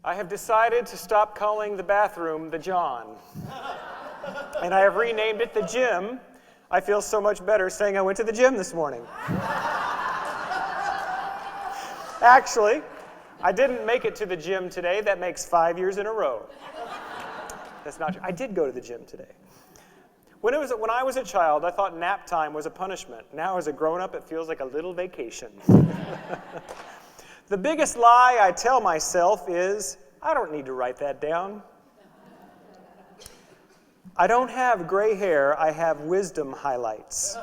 I have decided to stop calling the bathroom the John. And I have renamed it the gym. I feel so much better saying I went to the gym this morning. Actually, I didn't make it to the gym today. That makes 5 years in a row. That's not true. I did go to the gym today. When I was a child, I thought nap time was a punishment. Now as a grown-up, it feels like a little vacation. The biggest lie I tell myself is, I don't need to write that down. I don't have gray hair, I have wisdom highlights.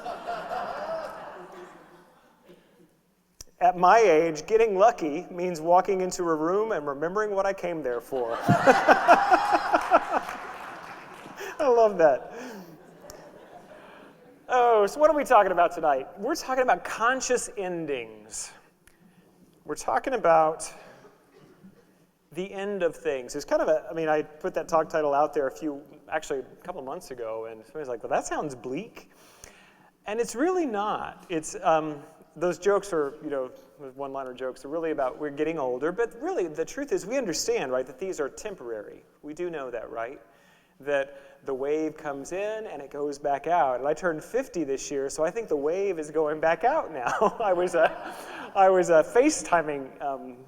At my age, getting lucky means walking into a room and remembering what I came there for. I love that. Oh, so what are we talking about tonight? We're talking about conscious endings. We're talking about the end of things. It's kind of I put that talk title out there a couple of months ago, and somebody's like, well, that sounds bleak. And it's really not. It's, those jokes are, one-liner jokes are really about we're getting older, but really the truth is we understand, right, that these are temporary. We do know that, right? That the wave comes in and it goes back out. And I turned 50 this year, so I think the wave is going back out now. I was FaceTiming,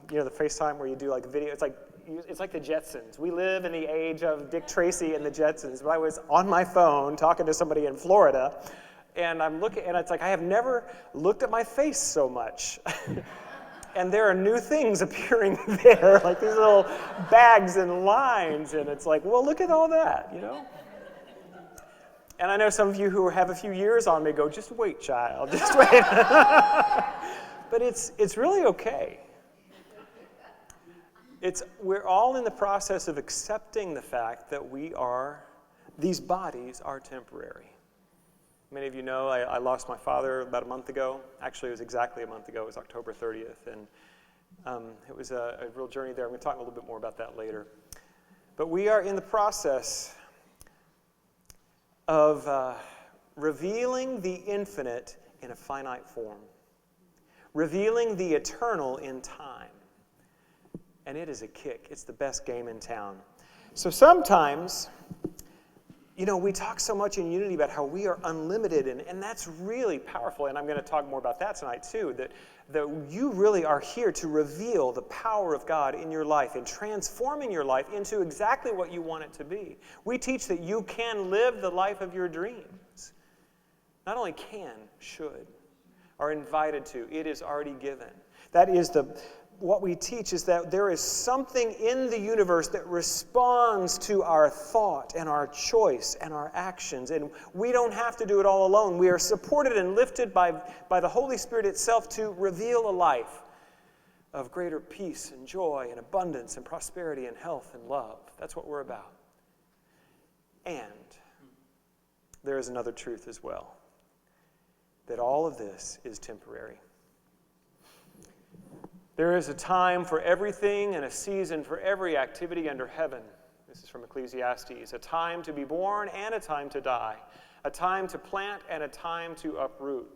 the FaceTime where you do like video. It's like the Jetsons. We live in the age of Dick Tracy and the Jetsons. But I was on my phone talking to somebody in Florida, and I'm looking, and it's like I have never looked at my face so much. And there are new things appearing there, like these little bags and lines, and it's like, well, look at all that, And I know some of you who have a few years on me go, just wait, child, just wait. But it's really okay. We're all in the process of accepting the fact that these bodies are temporary. Many of you know I lost my father about a month ago. Actually, it was exactly a month ago. It was October 30th. And it was a real journey there. I'm going to talk a little bit more about that later. But we are in the process of revealing the infinite in a finite form. Revealing the eternal in time. And it is a kick. It's the best game in town. So sometimes, we talk so much in Unity about how we are unlimited, and that's really powerful, and I'm going to talk more about that tonight too, that you really are here to reveal the power of God in your life and transforming your life into exactly what you want it to be. We teach that you can live the life of your dreams. Not only can, should, are invited to. It is already given. That is what we teach is that there is something in the universe that responds to our thought and our choice and our actions. And we don't have to do it all alone. We are supported and lifted by the Holy Spirit itself to reveal a life of greater peace and joy and abundance and prosperity and health and love. That's what we're about. And there is another truth as well, that all of this is temporary. There is a time for everything and a season for every activity under heaven. This is from Ecclesiastes. A time to be born and a time to die. A time to plant and a time to uproot.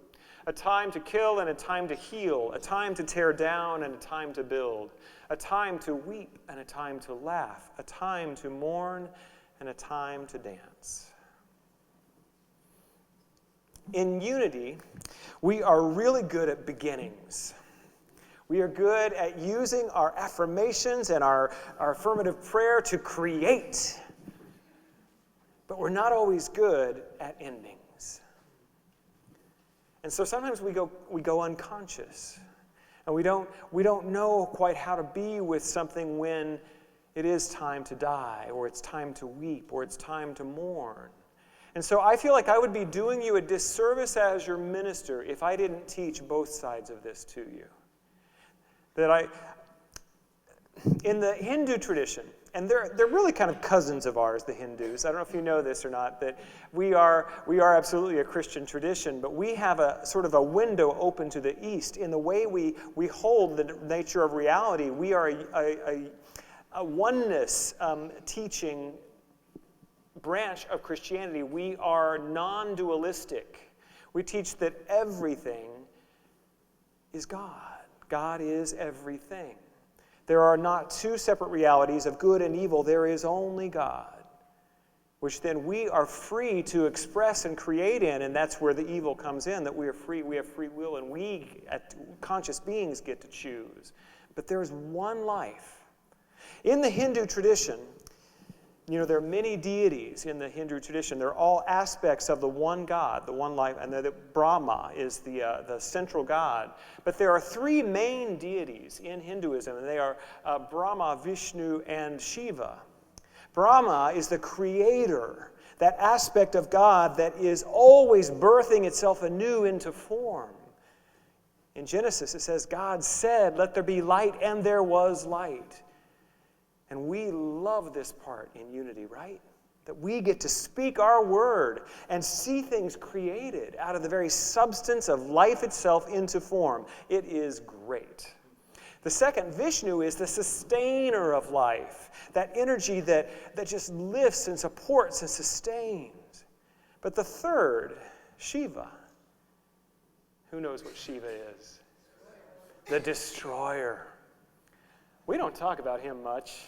A time to kill and a time to heal. A time to tear down and a time to build. A time to weep and a time to laugh. A time to mourn and a time to dance. In Unity, we are really good at beginnings. We are good at using our affirmations and our affirmative prayer to create. But we're not always good at endings. And so sometimes we go unconscious. And we don't know quite how to be with something when it is time to die, or it's time to weep, or it's time to mourn. And so I feel like I would be doing you a disservice as your minister if I didn't teach both sides of this to you. In the Hindu tradition, and they're really kind of cousins of ours, the Hindus. I don't know if you know this or not, that we are absolutely a Christian tradition, but we have a sort of a window open to the East in the way we hold the nature of reality. We are a oneness teaching branch of Christianity. We are non-dualistic. We teach that everything is God. God is everything. There are not two separate realities of good and evil. There is only God, which then we are free to express and create in, and that's where the evil comes in, that we are free, we have free will, and we, conscious beings, get to choose. But there is one life. In the Hindu tradition, there are many deities in the Hindu tradition. They're all aspects of the one God, the one life, and that Brahma is the central God. But there are three main deities in Hinduism, and they are Brahma, Vishnu, and Shiva. Brahma is the creator, that aspect of God that is always birthing itself anew into form. In Genesis, it says, God said, "Let there be light," and there was light. And we love this part in unity, right? That we get to speak our word and see things created out of the very substance of life itself into form. It is great. The second, Vishnu, is the sustainer of life, that energy that just lifts and supports and sustains. But the third, Shiva. Who knows what Shiva is? The destroyer. We don't talk about him much.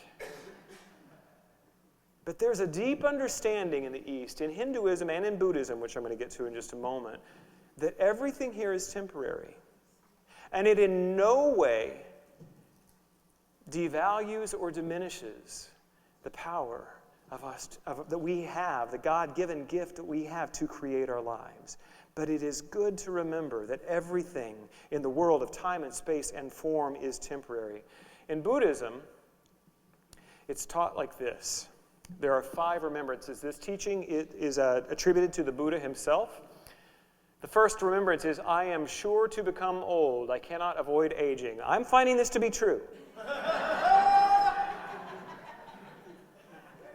But there's a deep understanding in the East, in Hinduism and in Buddhism, which I'm going to get to in just a moment, that everything here is temporary. And it in no way devalues or diminishes the power of us that we have, the God-given gift that we have to create our lives. But it is good to remember that everything in the world of time and space and form is temporary. In Buddhism, it's taught like this. There are 5 remembrances. This teaching is attributed to the Buddha himself. The first remembrance is, I am sure to become old. I cannot avoid aging. I'm finding this to be true.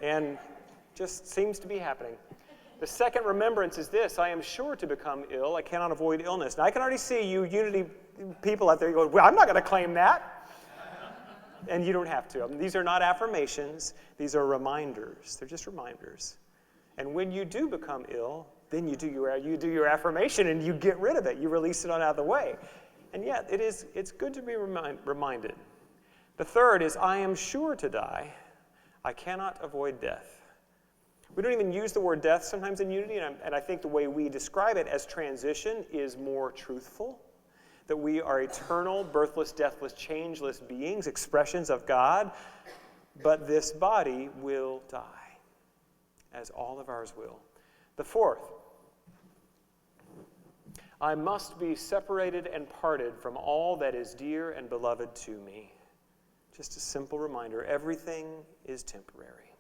And just seems to be happening. The second remembrance is this, I am sure to become ill. I cannot avoid illness. Now, I can already see you Unity people out there going, well, I'm not going to claim that. And you don't have to. These are not affirmations. These are reminders. They're just reminders. And when you do become ill, then you do your affirmation and you get rid of it. You release it on out of the way. And yet, it's good to be reminded. The third is, I am sure to die. I cannot avoid death. We don't even use the word death sometimes in Unity, and I think the way we describe it as transition is more truthful. That we are eternal, birthless, deathless, changeless beings, expressions of God, but this body will die, as all of ours will. The fourth, I must be separated and parted from all that is dear and beloved to me. Just a simple reminder, everything is temporary.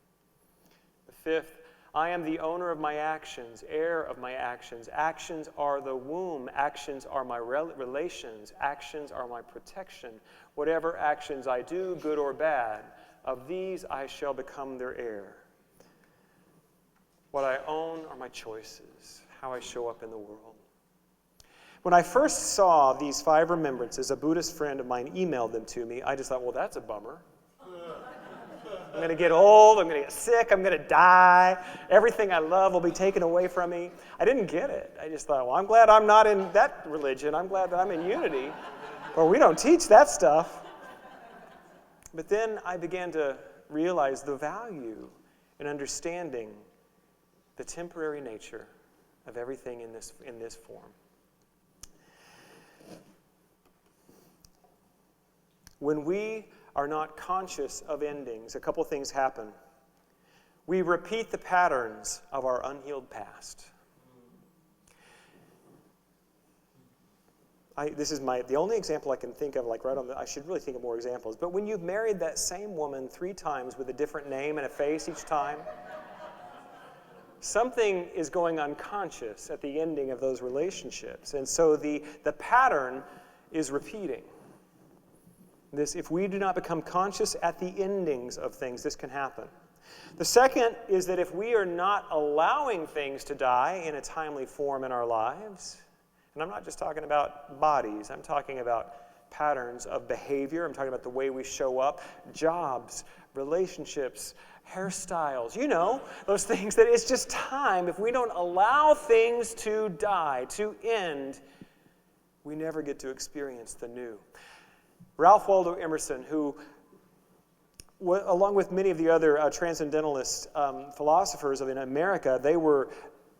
The fifth, I am the owner of my actions, heir of my actions. Actions are the womb. Actions are my relations. Actions are my protection. Whatever actions I do, good or bad, of these I shall become their heir. What I own are my choices, how I show up in the world. When I first saw these 5 remembrances, a Buddhist friend of mine emailed them to me. I just thought, well, that's a bummer. I'm going to get old, I'm going to get sick, I'm going to die. Everything I love will be taken away from me. I didn't get it. I just thought, well, I'm glad I'm not in that religion. I'm glad that I'm in Unity, where we don't teach that stuff. But then I began to realize the value in understanding the temporary nature of everything in this form. When we are not conscious of endings, a couple things happen. We repeat the patterns of our unhealed past. This is the only example I can think of, I should really think of more examples, but when you've married that same woman 3 times with a different name and a face each time, something is going unconscious at the ending of those relationships. And so the pattern is repeating. If we do not become conscious at the endings of things, this can happen. The second is that if we are not allowing things to die in a timely form in our lives, and I'm not just talking about bodies, I'm talking about patterns of behavior, I'm talking about the way we show up, jobs, relationships, hairstyles, those things that it's just time. If we don't allow things to die, to end, we never get to experience the new. Ralph Waldo Emerson, who along with many of the other transcendentalist philosophers in America, they were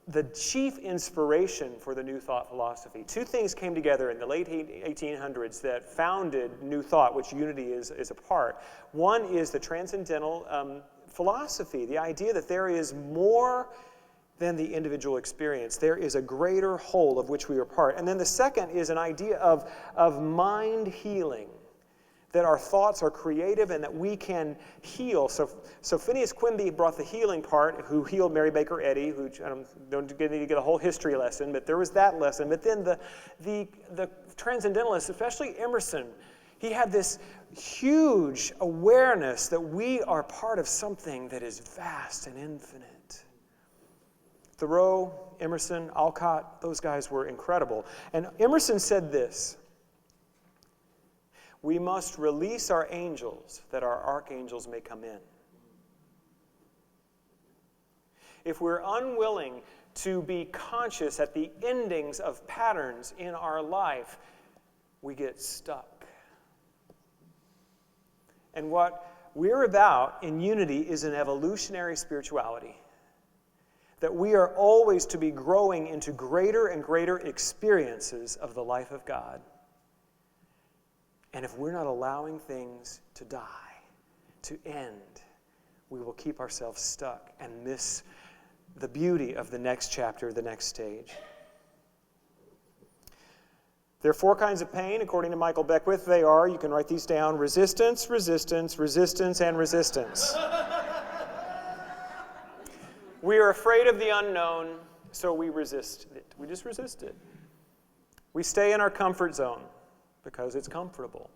the chief inspiration for the New Thought philosophy. Two things came together in the late 1800s that founded New Thought, which unity is a part. One is the transcendental philosophy, the idea that there is more than the individual experience. There is a greater whole of which we are part. And then the second is an idea of mind healing, that our thoughts are creative and that we can heal. So Phineas Quimby brought the healing part, who healed Mary Baker Eddy, who I don't need to get a whole history lesson, but there was that lesson. But then the transcendentalists, especially Emerson, he had this huge awareness that we are part of something that is vast and infinite. Thoreau, Emerson, Alcott, those guys were incredible. And Emerson said this: "We must release our angels that our archangels may come in." If we're unwilling to be conscious at the endings of patterns in our life, we get stuck. And what we're about in unity is an evolutionary spirituality. That we are always to be growing into greater and greater experiences of the life of God. And if we're not allowing things to die, to end, we will keep ourselves stuck and miss the beauty of the next chapter, the next stage. There are 4 kinds of pain, according to Michael Beckwith. They are, you can write these down: resistance, resistance, resistance, and resistance. We are afraid of the unknown, so we resist it. We just resist it. We stay in our comfort zone because it's comfortable.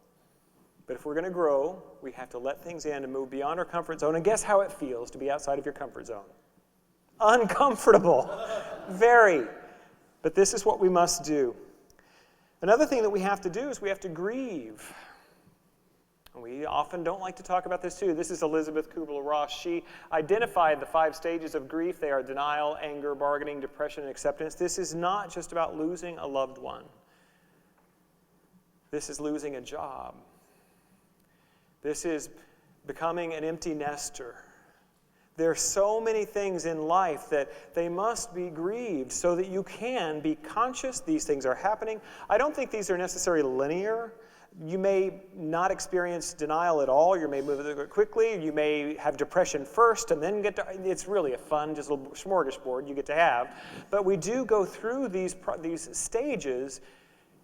But if we're going to grow, we have to let things in and move beyond our comfort zone. And guess how it feels to be outside of your comfort zone? Uncomfortable. Very. But this is what we must do. Another thing that we have to do is we have to grieve. We often don't like to talk about this too. This is Elizabeth Kubler-Ross. She identified the 5 stages of grief. They are denial, anger, bargaining, depression, and acceptance. This is not just about losing a loved one. This is losing a job. This is becoming an empty nester. There are so many things in life that they must be grieved so that you can be conscious these things are happening. I don't think these are necessarily linear. You may not experience denial at all. You may move it quickly. You may have depression first and then get to, it's really a fun, just a little smorgasbord you get to have. But we do go through these stages,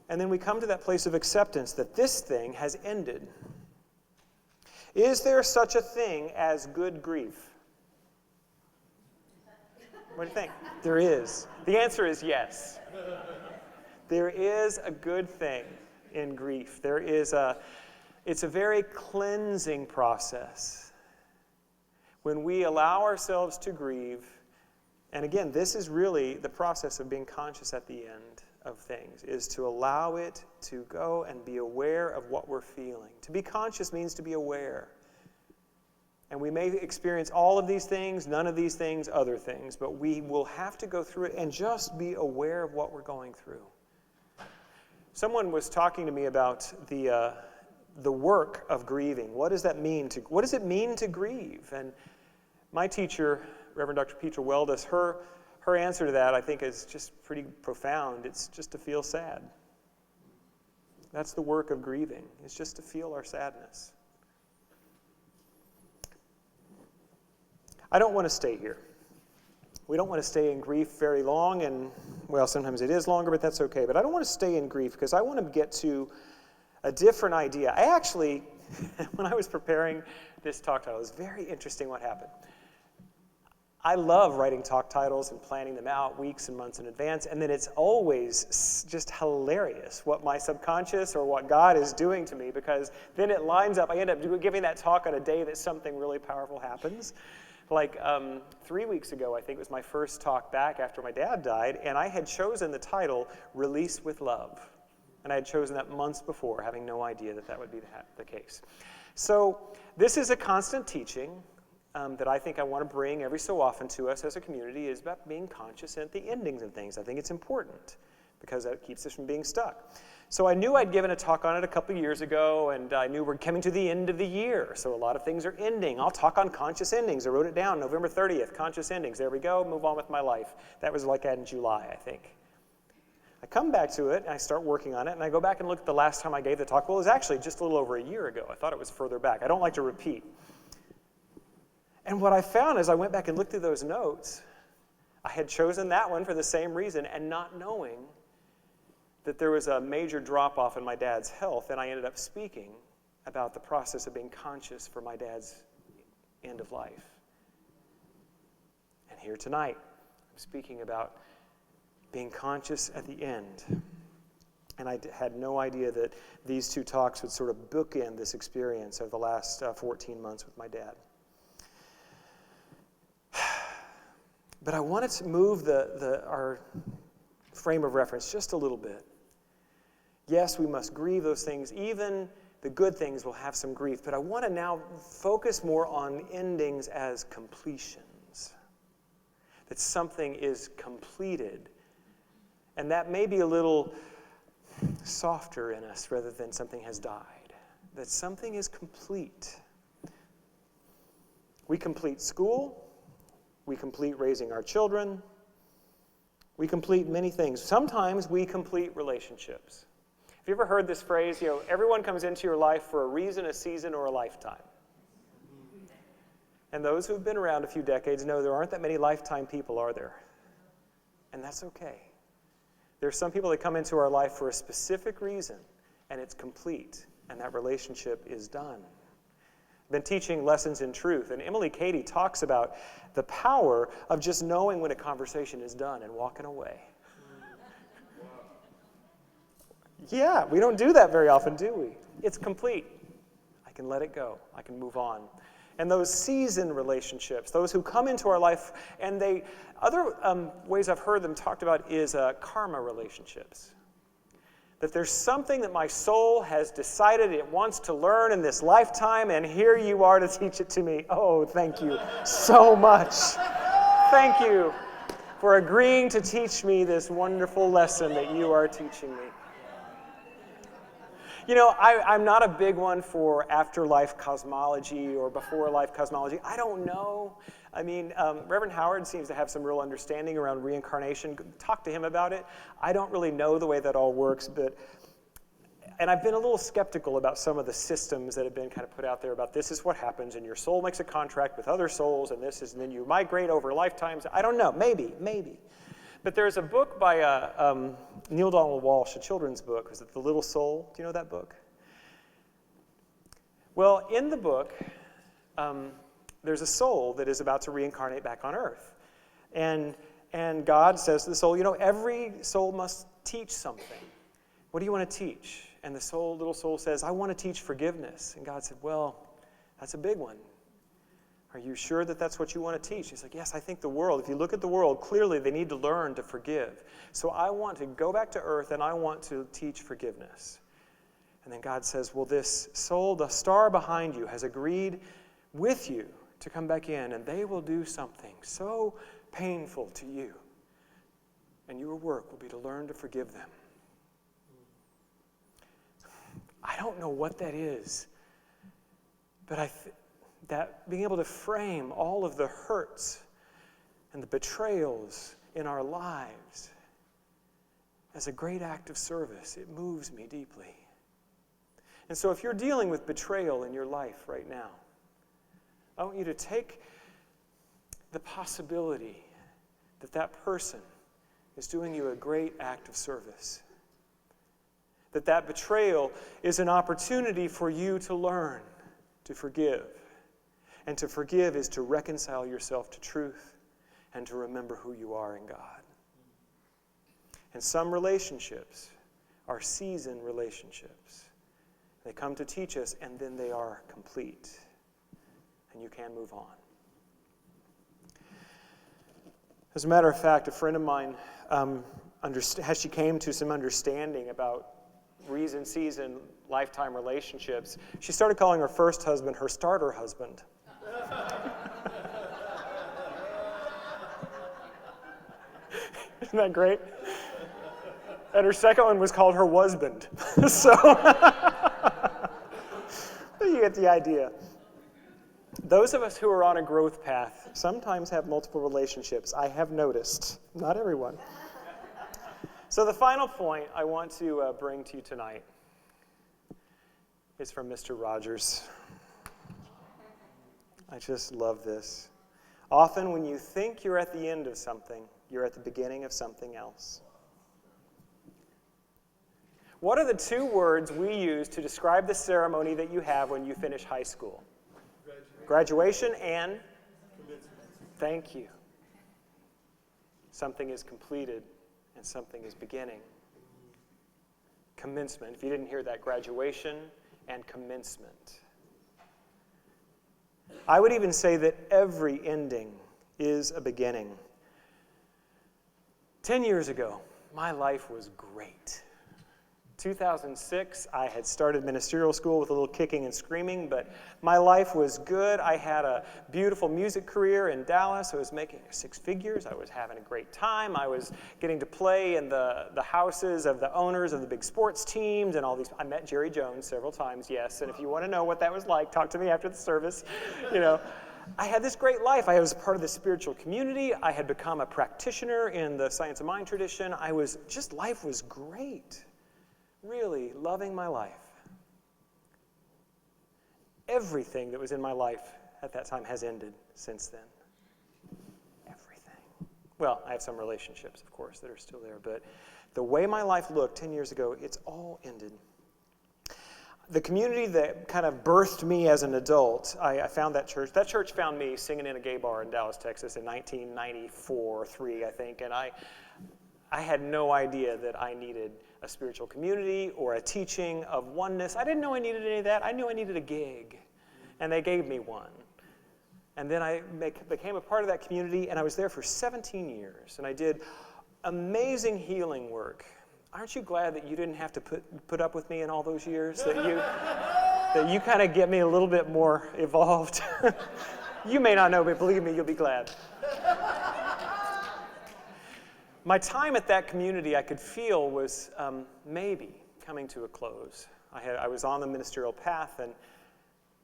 and then we come to that place of acceptance that this thing has ended. Is there such a thing as good grief? What do you think? There is. The answer is yes. There is a good thing in grief. It's a very cleansing process. When we allow ourselves to grieve, and again, this is really the process of being conscious at the end of things, is to allow it to go and be aware of what we're feeling. To be conscious means to be aware. And we may experience all of these things, none of these things, other things, but we will have to go through it and just be aware of what we're going through. Someone was talking to me about the work of grieving. What does that mean? What does it mean to grieve? And my teacher, Reverend Dr. Petra Weldes, her answer to that, I think, is just pretty profound. It's just to feel sad. That's the work of grieving. It's just to feel our sadness. I don't want to stay here. We don't want to stay in grief very long, and, well, sometimes it is longer, but that's okay. But I don't want to stay in grief because I want to get to a different idea. I actually, when I was preparing this talk title, it was very interesting what happened. I love writing talk titles and planning them out weeks and months in advance, and then it's always just hilarious what my subconscious or what God is doing to me, because then it lines up. I end up giving that talk on a day that something really powerful happens. Like 3 weeks ago, I think, was my first talk back after my dad died, and I had chosen the title, Release with Love. And I had chosen that months before, having no idea that would be the case. So this is a constant teaching that I think I want to bring every so often to us as a community, is about being conscious at the endings of things. I think it's important because that keeps us from being stuck. So I knew I'd given a talk on it a couple years ago, and I knew we're coming to the end of the year, so a lot of things are ending. I'll talk on conscious endings. I wrote it down, November 30th, conscious endings. There we go, move on with my life. That was like in July, I think. I come back to it, and I start working on it, and I go back and look at the last time I gave the talk. Well, it was actually just a little over a year ago. I thought it was further back. I don't like to repeat. And what I found as I went back and looked through those notes, I had chosen that one for the same reason, and not knowing that there was a major drop-off in my dad's health, and I ended up speaking about the process of being conscious for my dad's end of life. And here tonight, I'm speaking about being conscious at the end. And I had no idea that these two talks would sort of bookend this experience of the last 14 months with my dad. But I wanted to move our frame of reference just a little bit. Yes, we must grieve those things. Even the good things will have some grief. But I want to now focus more on endings as completions. That something is completed. And that may be a little softer in us rather than something has died. That something is complete. We complete school. We complete raising our children. We complete many things. Sometimes we complete relationships. Have you ever heard this phrase, everyone comes into your life for a reason, a season, or a lifetime? And those who've been around a few decades know there aren't that many lifetime people, are there? And that's okay. There are some people that come into our life for a specific reason, and it's complete, and that relationship is done. I've been teaching Lessons in Truth, and Emily Cady talks about the power of just knowing when a conversation is done and walking away. Yeah, we don't do that very often, do we? It's complete. I can let it go. I can move on. And those seasoned relationships, those who come into our life, and other ways I've heard them talked about is karma relationships. That there's something that my soul has decided it wants to learn in this lifetime, and here you are to teach it to me. Oh, thank you so much. Thank you for agreeing to teach me this wonderful lesson that you are teaching me. I'm not a big one for afterlife cosmology or before-life cosmology. I don't know. I mean, Reverend Howard seems to have some real understanding around reincarnation. Talk to him about it. I don't really know the way that all works, and I've been a little skeptical about some of the systems that have been kind of put out there about this is what happens, and your soul makes a contract with other souls, and then you migrate over lifetimes. I don't know. Maybe. But there's a book by Neil Donald Walsh, a children's book. Was it The Little Soul? Do you know that book? Well, in the book, there's a soul that is about to reincarnate back on Earth. And God says to the soul, every soul must teach something. What do you want to teach? And the little soul says, I want to teach forgiveness. And God said, well, that's a big one. Are you sure that that's what you want to teach? He's like, yes, I think the world, if you look at the world, clearly they need to learn to forgive. So I want to go back to earth and I want to teach forgiveness. And then God says, well, this soul, the star behind you, has agreed with you to come back in, and they will do something so painful to you. And your work will be to learn to forgive them. I don't know what that is, but that being able to frame all of the hurts and the betrayals in our lives as a great act of service, it moves me deeply. And so if you're dealing with betrayal in your life right now, I want you to take the possibility that that person is doing you a great act of service. That betrayal is an opportunity for you to learn to forgive. And to forgive is to reconcile yourself to truth and to remember who you are in God. And some relationships are seasoned relationships. They come to teach us, and then they are complete. And you can move on. As a matter of fact, a friend of mine, she came to some understanding about reason, season, lifetime relationships. She started calling her first husband her starter husband. Isn't that great? And her second one was called her husband. So you get the idea. Those of us who are on a growth path sometimes have multiple relationships. I have noticed. Not everyone. So the final point I want to bring to you tonight is from Mr. Rogers. I just love this. Often when you think you're at the end of something, you're at the beginning of something else. What are the two words we use to describe the ceremony that you have when you finish high school? Graduation and? Thank you. Something is completed and something is beginning. Commencement. If you didn't hear that, graduation and commencement. I would even say that every ending is a beginning. 10 years ago, my life was great. 2006, I had started ministerial school with a little kicking and screaming, but my life was good. I had a beautiful music career in Dallas. I was making 6 figures. I was having a great time. I was getting to play in the houses of the owners of the big sports teams and all these. I met Jerry Jones several times, yes, and if you want to know what that was like, talk to me after the service. I had this great life. I was part of the spiritual community. I had become a practitioner in the Science of Mind tradition. Life was great. Really loving my life. Everything that was in my life at that time has ended since then. Everything. Well, I have some relationships, of course, that are still there, but the way my life looked 10 years ago, it's all ended. The community that kind of birthed me as an adult, I found that church. That church found me singing in a gay bar in Dallas, Texas in 1994 or 3, I think, and I had no idea that I needed a spiritual community or a teaching of oneness. I didn't know I needed any of that. I knew I needed a gig, and they gave me one. And then I became a part of that community, and I was there for 17 years, and I did amazing healing work. Aren't you glad that you didn't have to put up with me in all those years? That you kind of get me a little bit more evolved? You may not know, but believe me, you'll be glad. My time at that community, I could feel, was maybe coming to a close. I was on the ministerial path, and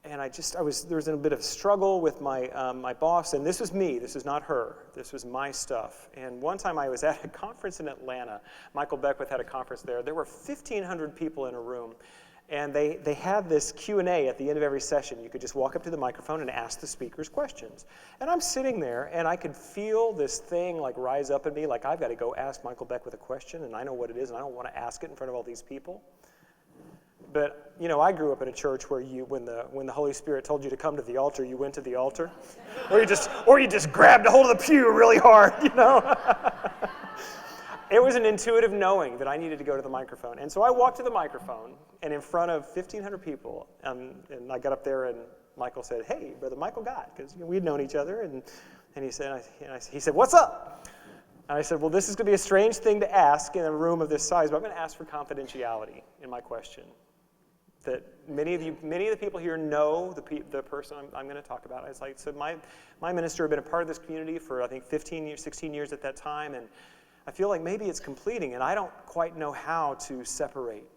there was a bit of a struggle with my boss, and this was me. This is not her. This was my stuff. And one time I was at a conference in Atlanta. Michael Beckwith had a conference there. There were 1,500 people in a room. And they had this Q&A at the end of every session. You could just walk up to the microphone and ask the speakers questions. And I'm sitting there, and I could feel this thing like rise up in me, like I've got to go ask Michael Beckwith a question, and I know what it is, and I don't want to ask it in front of all these people. But, I grew up in a church where when the Holy Spirit told you to come to the altar, you went to the altar. Or you just grabbed a hold of the pew really hard, It was an intuitive knowing that I needed to go to the microphone. And so I walked to the microphone, and in front of 1,500 people, and I got up there, and Michael said, "Hey, Brother Michael Gott," because we'd known each other, and he said, "What's up?" And I said, "Well, this is going to be a strange thing to ask in a room of this size, but I'm going to ask for confidentiality in my question. That many of the people here know the person I'm going to talk about." I was like, so my minister had been a part of this community for, I think, 16 years at that time, and I feel like maybe it's completing, and I don't quite know how to separate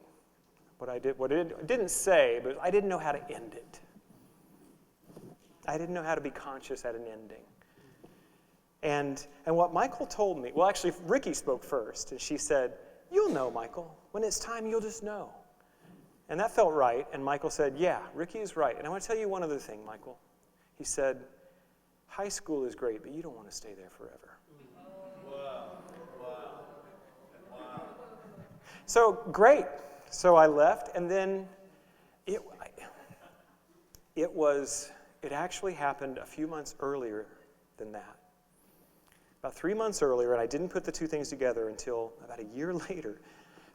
what I did. What it didn't say, but I didn't know how to end it. I didn't know how to be conscious at an ending. And what Michael told me, well, actually, Ricky spoke first, and she said, "You'll know, Michael. When it's time, you'll just know." And that felt right, and Michael said, "Yeah, Ricky is right. And I want to tell you one other thing, Michael." He said, "High school is great, but you don't want to stay there forever." So great. So I left, and then it actually happened a few months earlier than that. About 3 months earlier, and I didn't put the two things together until about a year later.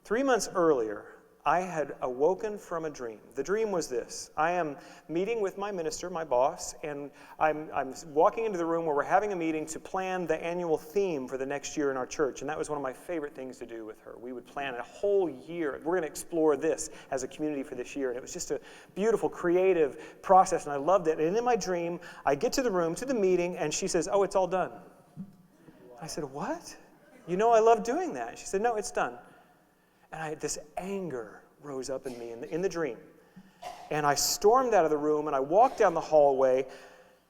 3 months earlier, I had awoken from a dream. The dream was this. I am meeting with my minister, my boss, and I'm walking into the room where we're having a meeting to plan the annual theme for the next year in our church, and that was one of my favorite things to do with her. We would plan a whole year. We're going to explore this as a community for this year, and it was just a beautiful, creative process, and I loved it. And in my dream, I get to the room, to the meeting, and she says, "Oh, it's all done." I said, "What? I love doing that." She said, "No, it's done." And this anger rose up in me in the dream. And I stormed out of the room, and I walked down the hallway,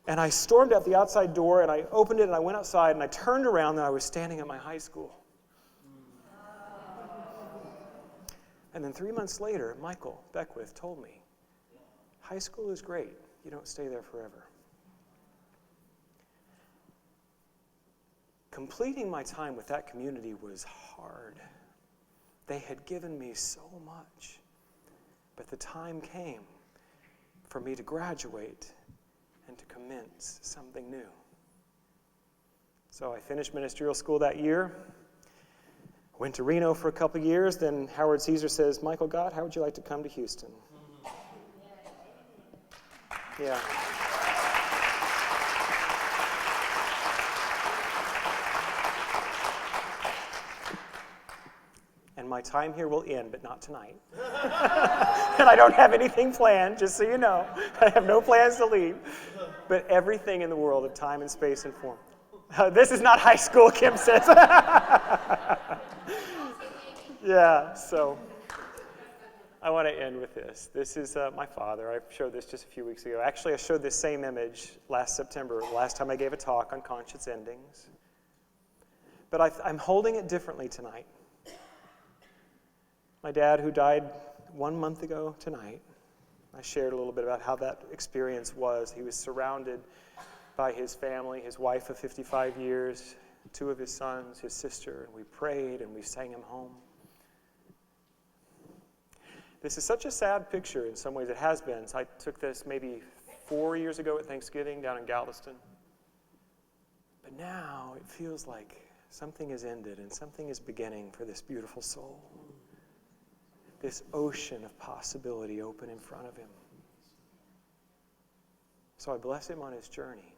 and I stormed out the outside door, and I opened it, and I went outside, and I turned around, and I was standing at my high school. And then 3 months later, Michael Beckwith told me, high school is great. You don't stay there forever. Completing my time with that community was hard. They had given me so much. But the time came for me to graduate and to commence something new. So I finished ministerial school that year. Went to Reno for a couple of years. Then Howard Caesar says, Michael Gott, how would you like to come to Houston? Yeah. And my time here will end, but not tonight. And I don't have anything planned, just so you know. I have no plans to leave. But everything in the world of time and space and form. This is not high school, Kim says. Yeah, so I want to end with this. This is my father. I showed this just a few weeks ago. Actually, I showed this same image last September, last time I gave a talk on conscious endings. But I'm holding it differently tonight. My dad, who died 1 month ago tonight, I shared a little bit about how that experience was. He was surrounded by his family, his wife of 55 years, 2 of his sons, his sister, and we prayed and we sang him home. This is such a sad picture in some ways. It has been. So I took this maybe 4 years ago at Thanksgiving down in Galveston. But now it feels like something has ended and something is beginning for this beautiful soul. This ocean of possibility open in front of him. So I bless him on his journey.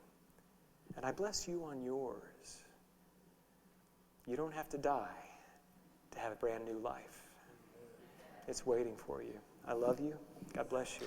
And I bless you on yours. You don't have to die to have a brand new life. It's waiting for you. I love you. God bless you.